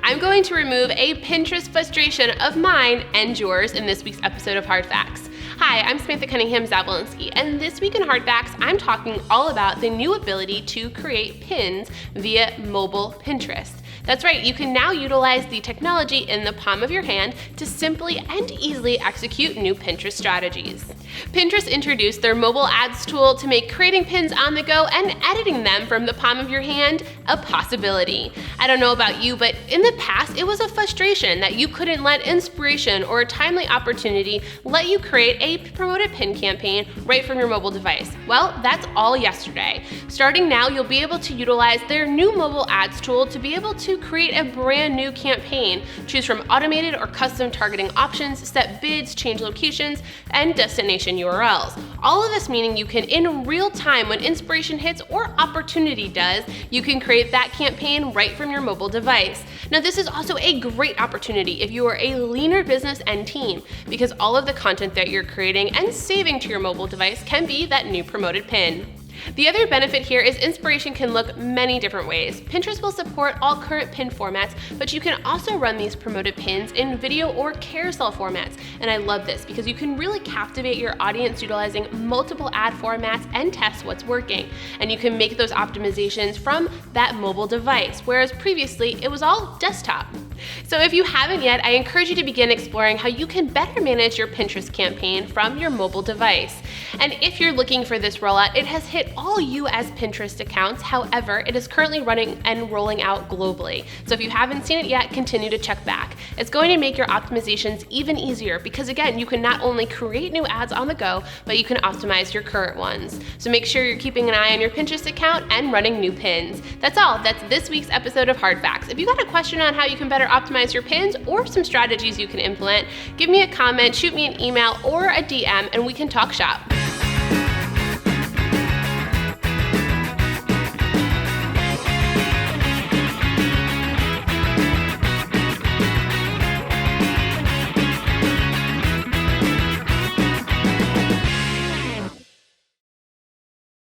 I'm going to remove a Pinterest frustration of mine and yours in this week's episode of Hard Facts. Hi, I'm Samantha Cunningham Zawilinski, and this week in Hard Facts, I'm talking all about the new ability to create pins via mobile Pinterest. That's right, you can now utilize the technology in the palm of your hand to simply and easily execute new Pinterest strategies. Pinterest introduced their mobile ads tool to make creating pins on the go and editing them from the palm of your hand a possibility. I don't know about you, but in the past, it was a frustration that you couldn't let inspiration or a timely opportunity let you create a promoted pin campaign right from your mobile device. Well, that's all yesterday. Starting now, you'll be able to utilize their new mobile ads tool to be able to create a brand new campaign. Choose from automated or custom targeting options, set bids, change locations, and destination URLs. All of this meaning you can, in real time, when inspiration hits or opportunity does, you can create that campaign right from your mobile device. Now, this is also a great opportunity if you are a leaner business and team, because all of the content that you're creating and saving to your mobile device can be that new promoted pin. The other benefit here is inspiration can look many different ways. Pinterest will support all current pin formats, but you can also run these promoted pins in video or carousel formats. And I love this because you can really captivate your audience utilizing multiple ad formats and test what's working. And you can make those optimizations from that mobile device, whereas previously it was all desktop. So if you haven't yet, I encourage you to begin exploring how you can better manage your Pinterest campaign from your mobile device. And if you're looking for this rollout, it has hit all you as Pinterest accounts. However, it is currently running and rolling out globally. So if you haven't seen it yet, continue to check back. It's going to make your optimizations even easier because again, you can not only create new ads on the go, but you can optimize your current ones. So make sure you're keeping an eye on your Pinterest account and running new pins. That's all. That's this week's episode of Hard Facts. If you got a question on how you can better optimize your pins or some strategies you can implement, give me a comment, shoot me an email or a DM, and we can talk shop.